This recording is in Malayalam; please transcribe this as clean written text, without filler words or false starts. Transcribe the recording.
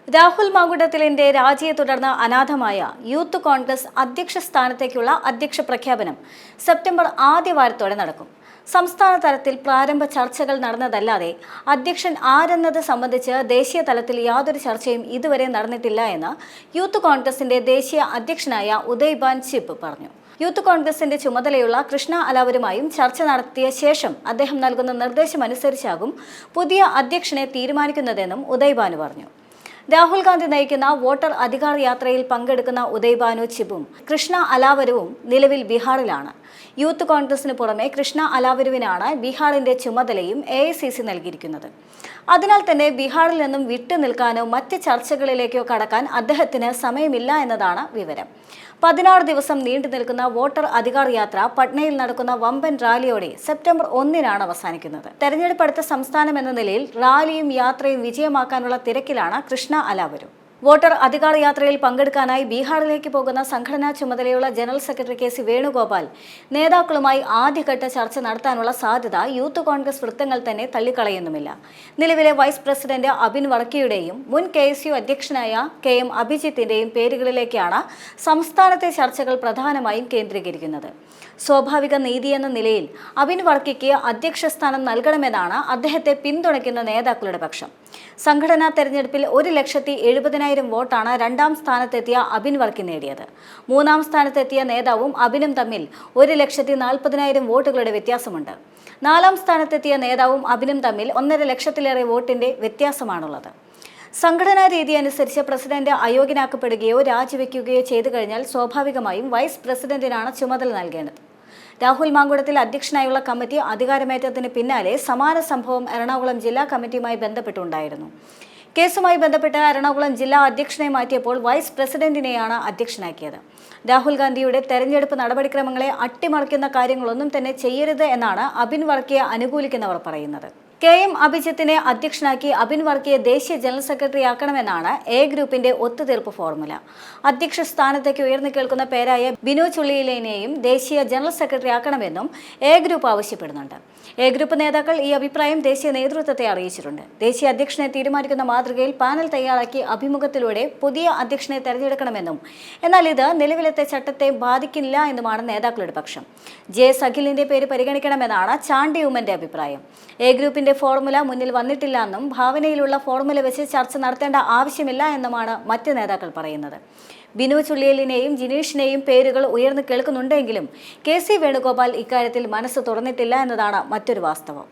രാഹുൽ മാങ്കുട്ടത്തിലിന്റെ രാജിയെ തുടർന്ന് അനാഥമായ യൂത്ത് കോൺഗ്രസ് അധ്യക്ഷ സ്ഥാനത്തേക്കുള്ള അധ്യക്ഷ പ്രഖ്യാപനം സെപ്റ്റംബർ ആദ്യവാരത്തോടെ നടക്കും. സംസ്ഥാന തലത്തിൽ പ്രാരംഭ ചർച്ചകൾ നടന്നതല്ലാതെ അധ്യക്ഷൻ ആരെന്നത് സംബന്ധിച്ച് ദേശീയ തലത്തിൽ യാതൊരു ചർച്ചയും ഇതുവരെ നടന്നിട്ടില്ല എന്ന് യൂത്ത് കോൺഗ്രസിന്റെ ദേശീയ അധ്യക്ഷനായ ഉദയ്ഭാൻ ചിപ്പ് പറഞ്ഞു. യൂത്ത് കോൺഗ്രസിന്റെ ചുമതലയുള്ള കൃഷ്ണ അലാവരുമായും ചർച്ച നടത്തിയ ശേഷം അദ്ദേഹം നൽകുന്ന നിർദ്ദേശമനുസരിച്ചാകും പുതിയ അധ്യക്ഷനെ തീരുമാനിക്കുന്നതെന്നും ഉദയ്ഭാൻ പറഞ്ഞു. രാഹുൽ ഗാന്ധി നയിക്കുന്ന വോട്ടർ അധികാർ യാത്രയിൽ പങ്കെടുക്കുന്ന ഉദയ്ഭാനു ചിബും കൃഷ്ണ അലാവരുവും നിലവിൽ ബീഹാറിലാണ്. യൂത്ത് കോൺഗ്രസിന് പുറമെ കൃഷ്ണ അലാവരുവിനാണ് ബീഹാറിന്റെ ചുമതലയും AICC നൽകിയിരിക്കുന്നത്. അതിനാൽ തന്നെ ബീഹാറിൽ നിന്നും വിട്ടു നിൽക്കാനോ മറ്റ് ചർച്ചകളിലേക്കോ കടക്കാൻ അദ്ദേഹത്തിന് സമയമില്ല എന്നതാണ് വിവരം. 16 ദിവസം നീണ്ടു നിൽക്കുന്ന വോട്ടർ അധികാർ യാത്ര പട്നയിൽ നടക്കുന്ന വമ്പൻ റാലിയോടെ സെപ്റ്റംബർ 1-നാണ് അവസാനിക്കുന്നത്. തെരഞ്ഞെടുപ്പ് അടുത്ത സംസ്ഥാനം എന്ന നിലയിൽ റാലിയും യാത്രയും വിജയമാക്കാനുള്ള തിരക്കിലാണ് കൃഷ്ണ അലാവരു. വോട്ടർ അധികാർ യാത്രയിൽ പങ്കെടുക്കാനായി ബീഹാറിലേക്ക് പോകുന്ന സംഘടനാ ചുമതലയുള്ള ജനറൽ സെക്രട്ടറി KC വേണുഗോപാൽ നേതാക്കളുമായി ആദ്യഘട്ട ചർച്ച നടത്താനുള്ള സാധ്യത യൂത്ത് കോൺഗ്രസ് വൃത്തങ്ങൾ തന്നെ തള്ളിക്കളയുന്നുമില്ല. നിലവിലെ വൈസ് പ്രസിഡന്റ് അബിൻ വർക്കിയുടെയും മുൻ KSU അധ്യക്ഷനായ KM അഭിജിത്തിന്റെയും പേരുകളിലേക്കാണ് സംസ്ഥാനത്തെ ചർച്ചകൾ പ്രധാനമായും കേന്ദ്രീകരിക്കുന്നത്. സ്വാഭാവിക നീതിയെന്ന നിലയിൽ അബിൻ വർക്കിക്ക് അധ്യക്ഷ സ്ഥാനം നൽകണമെന്നാണ് അദ്ദേഹത്തെ പിന്തുണയ്ക്കുന്ന നേതാക്കളുടെ പക്ഷം. സംഘടനാ തെരഞ്ഞെടുപ്പിൽ 1,70,70,000 വോട്ടാണ് രണ്ടാം സ്ഥാനത്തെത്തിയ അബിൻ വർക്കി നേടിയത്. മൂന്നാം സ്ഥാനത്തെത്തിയ നേതാവും അബിനും തമ്മിൽ 1,40,40,000 വോട്ടുകളുടെ വ്യത്യാസമുണ്ട്. നാലാം സ്ഥാനത്തെത്തിയ നേതാവും അബിനും തമ്മിൽ 1.5 ലക്ഷത്തിലേറെ വോട്ടിന്റെ വ്യത്യാസമാണുള്ളത്. സംഘടനാ രീതി അനുസരിച്ച് പ്രസിഡന്റ് അയോഗ്യനാക്കപ്പെടുകയോ രാജിവെക്കുകയോ ചെയ്തു കഴിഞ്ഞാൽ സ്വാഭാവികമായും വൈസ് പ്രസിഡന്റിനാണ് ചുമതല നൽകേണ്ടത്. രാഹുൽ മാങ്കുട്ടത്തിൽ അധ്യക്ഷനായുള്ള കമ്മിറ്റി അധികാരമേറ്റതിന് പിന്നാലെ സമാന സംഭവം എറണാകുളം ജില്ലാ കമ്മിറ്റിയുമായി ബന്ധപ്പെട്ടുണ്ടായിരുന്നു. കേസുമായി ബന്ധപ്പെട്ട് എറണാകുളം ജില്ലാ അധ്യക്ഷനെ മാറ്റിയപ്പോൾ വൈസ് പ്രസിഡന്റിനെയാണ് അധ്യക്ഷനാക്കിയത്. രാഹുൽ ഗാന്ധിയുടെ തെരഞ്ഞെടുപ്പ് നടപടിക്രമങ്ങളെ അട്ടിമറിക്കുന്ന കാര്യങ്ങളൊന്നും തന്നെ ചെയ്യരുത് എന്നാണ് അബിൻ വർക്കിയെ അനുകൂലിക്കുന്നവർ പറയുന്നത്. KM അഭിജിത്തിനെ അധ്യക്ഷനാക്കി അബിൻ വർക്കിയെ ദേശീയ ജനറൽ സെക്രട്ടറി ആക്കണമെന്നാണ് A ഗ്രൂപ്പിന്റെ ഒത്തുതീർപ്പ് ഫോർമുല. അധ്യക്ഷ സ്ഥാനത്തേക്ക് ഉയർന്നു കേൾക്കുന്ന പേരായ ബിനു ചുള്ളിയിലിനെയും ദേശീയ ജനറൽ സെക്രട്ടറി ആക്കണമെന്നും A ഗ്രൂപ്പ് ആവശ്യപ്പെടുന്നുണ്ട്. A ഗ്രൂപ്പ് നേതാക്കൾ ഈ അഭിപ്രായം ദേശീയ നേതൃത്വത്തെ അറിയിച്ചിട്ടുണ്ട്. ദേശീയ അധ്യക്ഷനെ തീരുമാനിക്കുന്ന മാതൃകയിൽ പാനൽ തയ്യാറാക്കി അഭിമുഖത്തിലൂടെ പുതിയ അധ്യക്ഷനെ തെരഞ്ഞെടുക്കണമെന്നും എന്നാൽ ഇത് നിലവിലത്തെ ചട്ടത്തെ ബാധിക്കില്ല എന്നുമാണ് നേതാക്കളുടെ പക്ഷം. JS അഖിലിന്റെ പേര് പരിഗണിക്കണമെന്നാണ് ചാണ്ടി ഉമ്മന്റെ അഭിപ്രായം. A ഗ്രൂപ്പിന്റെ ഫോർമുല മുന്നിൽ വന്നിട്ടില്ല എന്നും ഭാവനയിലുള്ള ഫോർമുല വെച്ച് ചർച്ച നടത്തേണ്ട ആവശ്യമില്ല എന്നുമാണ് മറ്റ് നേതാക്കൾ പറയുന്നത്. ബിനു ചുള്ളിയലിനെയും ജിനീഷിനെയും പേരുകൾ ഉയർന്നു കേൾക്കുന്നുണ്ടെങ്കിലും KC വേണുഗോപാൽ ഇക്കാര്യത്തിൽ മനസ്സ് തുറന്നിട്ടില്ല എന്നതാണ് മറ്റൊരു വാസ്തവം.